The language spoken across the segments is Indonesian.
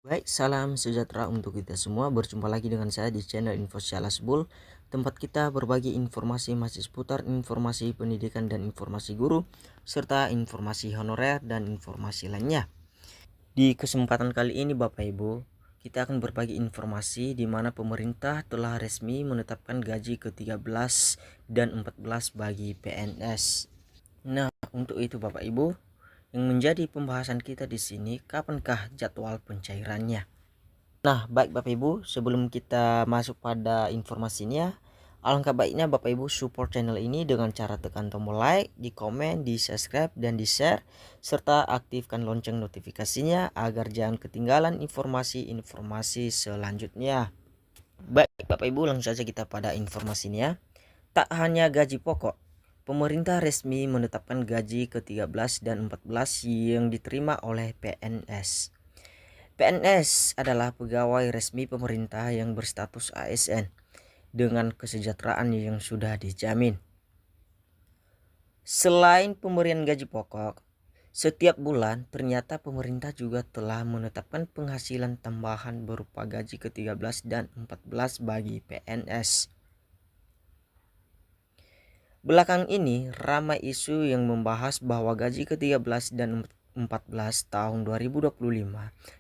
Baik, salam sejahtera untuk kita semua. Berjumpa lagi dengan saya di channel Info Syalasbul, tempat kita berbagi informasi masih seputar informasi pendidikan dan informasi guru, serta informasi honorer dan informasi lainnya. Di kesempatan kali ini Bapak Ibu, kita akan berbagi informasi di mana pemerintah telah resmi menetapkan gaji ke-13 dan 14 bagi PNS. Nah, untuk itu Bapak Ibu, yang menjadi pembahasan kita di sini, kapankah jadwal pencairannya? Nah, baik Bapak Ibu, sebelum kita masuk pada informasinya, alangkah baiknya Bapak Ibu support channel ini dengan cara tekan tombol like, di komen, di subscribe, dan di share, serta aktifkan lonceng notifikasinya agar jangan ketinggalan informasi-informasi selanjutnya. Baik Bapak Ibu, langsung saja kita pada informasinya. Tak hanya gaji pokok, pemerintah resmi menetapkan gaji ke-13 dan 14 yang diterima oleh PNS. PNS adalah pegawai resmi pemerintah yang berstatus ASN dengan kesejahteraan yang sudah dijamin. Selain pemberian gaji pokok, setiap bulan ternyata pemerintah juga telah menetapkan penghasilan tambahan berupa gaji ke-13 dan 14 bagi PNS. Belakang ini ramai isu yang membahas bahwa gaji ke-13 dan 14 tahun 2025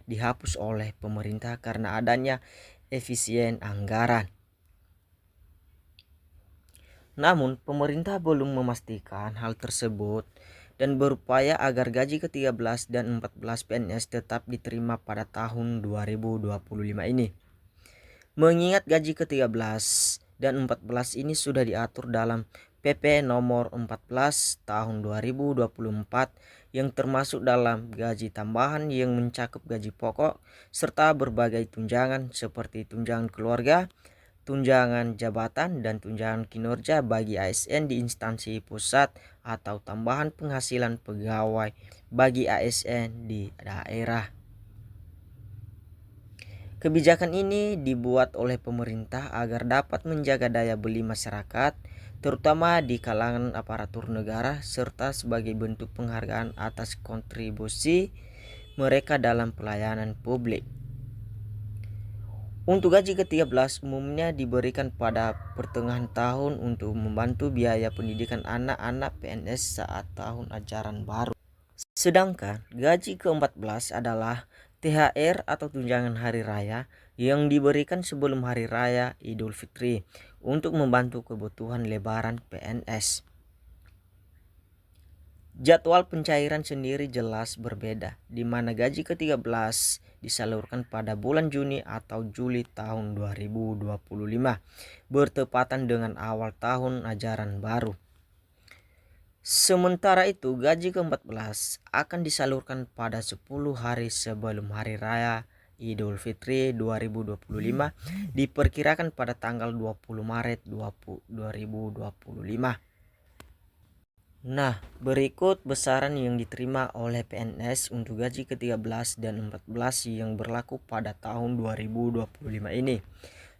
dihapus oleh pemerintah karena adanya efisien anggaran. Namun, pemerintah belum memastikan hal tersebut dan berupaya agar gaji ke-13 dan 14 PNS tetap diterima pada tahun 2025 ini. Mengingat gaji ke-13 dan 14 ini sudah diatur dalam PP nomor 14 tahun 2024 yang termasuk dalam gaji tambahan yang mencakup gaji pokok serta berbagai tunjangan seperti tunjangan keluarga, tunjangan jabatan, dan tunjangan kinerja bagi ASN di instansi pusat atau tambahan penghasilan pegawai bagi ASN di daerah. Kebijakan ini dibuat oleh pemerintah agar dapat menjaga daya beli masyarakat, terutama di kalangan aparatur negara, serta sebagai bentuk penghargaan atas kontribusi mereka dalam pelayanan publik. Untuk gaji ke-13 umumnya diberikan pada pertengahan tahun untuk membantu biaya pendidikan anak-anak PNS saat tahun ajaran baru. Sedangkan gaji ke-14 adalah THR atau tunjangan hari raya yang diberikan sebelum hari raya Idul Fitri untuk membantu kebutuhan lebaran PNS. Jadwal pencairan sendiri jelas berbeda, di mana gaji ke-13 disalurkan pada bulan Juni atau Juli tahun 2025, bertepatan dengan awal tahun ajaran baru. Sementara itu, gaji ke-14 akan disalurkan pada 10 hari sebelum Hari Raya Idul Fitri 2025, diperkirakan pada tanggal 20 Maret 2025. Nah, berikut besaran yang diterima oleh PNS untuk gaji ke-13 dan 14 yang berlaku pada tahun 2025 ini.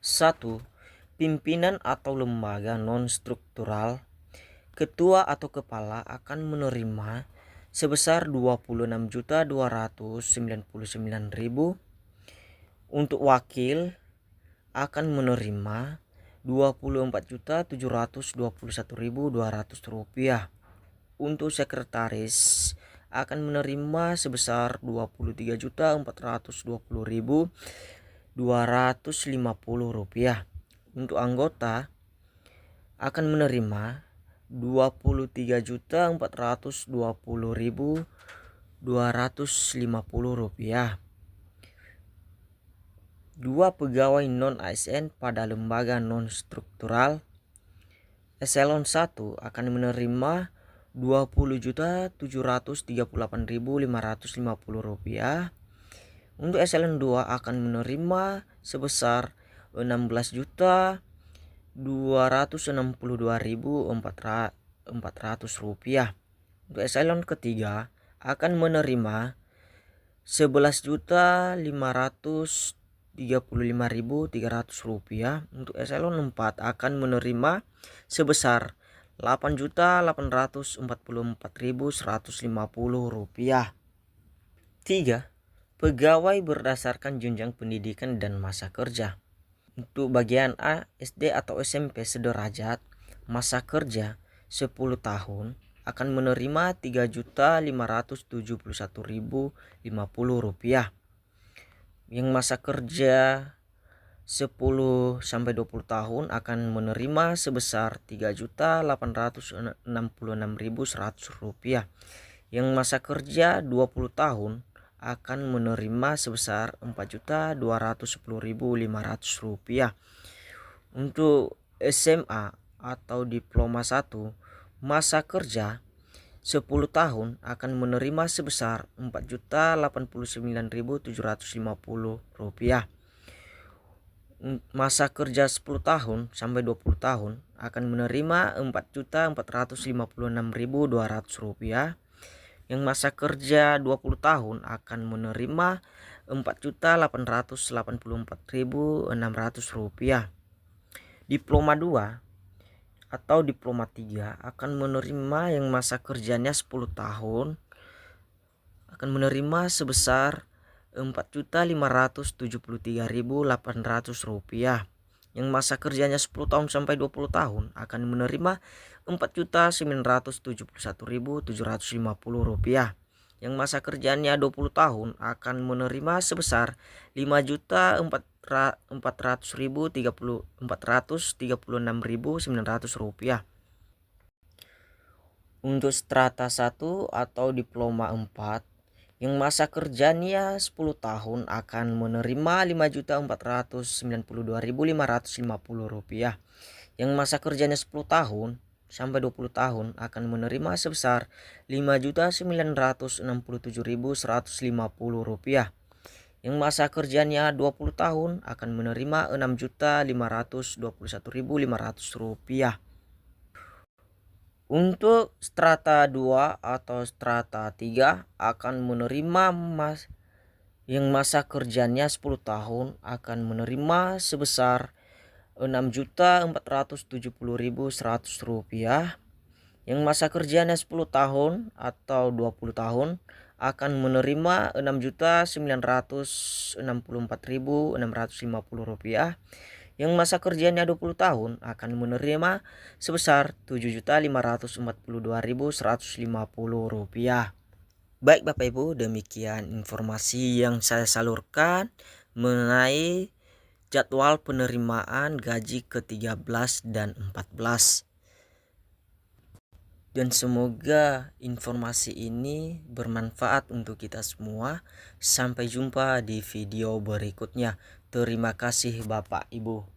1. Pimpinan atau lembaga non-struktural. Ketua atau kepala akan menerima sebesar 26.299.000. Untuk wakil akan menerima 24.721.200 rupiah. Untuk sekretaris akan menerima sebesar 23.420.250 rupiah. Untuk anggota akan menerima 23.420.250 rupiah. Dua pegawai non-ASN pada lembaga non-struktural Eselon 1 akan menerima 20.738.550 rupiah. Untuk Eselon 2 akan menerima sebesar 16.262.400 rupiah. Untuk eselon ketiga akan menerima 11.535.300 rupiah. Untuk eselon 4 akan menerima sebesar 8.844.150 rupiah. 3. Pegawai berdasarkan jenjang pendidikan dan masa kerja. Untuk bagian A, SD atau SMP sederajat, masa kerja 10 tahun akan menerima Rp3.571.050. Yang masa kerja 10 sampai 20 tahun akan menerima sebesar Rp3.866.100. Yang masa kerja 20 tahun akan menerima sebesar Rp4.210.500. Untuk SMA atau diploma 1, masa kerja 10 tahun akan menerima sebesar Rp4.089.750. Masa kerja 10 tahun sampai 20 tahun akan menerima Rp4.456.200. Yang masa kerja 20 tahun akan menerima Rp4.884.600. Diploma 2 atau diploma 3 akan menerima yang masa kerjanya 10 tahun akan menerima sebesar Rp4.573.800. Yang masa kerjanya 10 tahun sampai 20 tahun akan menerima Rp4.971.750. Yang masa kerjanya 20 tahun akan menerima sebesar Rp5.436.900. Untuk strata 1 atau diploma 4, yang masa kerjanya 10 tahun akan menerima Rp5.492.550. Yang masa kerjanya 10 tahun sampai 20 tahun akan menerima sebesar Rp5.967.150. Yang masa kerjanya 20 tahun akan menerima Rp6.521.500. Untuk strata 2 atau strata 3 akan menerima yang masa kerjanya 10 tahun akan menerima sebesar Rp6.470.100. Yang masa kerjanya 10 tahun atau 20 tahun akan menerima Rp6.964.650. Yang masa kerjanya 20 tahun akan menerima sebesar Rp7.542.150. Baik Bapak Ibu, demikian informasi yang saya salurkan mengenai jadwal penerimaan gaji ke-13 dan 14. Dan semoga informasi ini bermanfaat untuk kita semua. Sampai jumpa di video berikutnya. Terima kasih Bapak Ibu.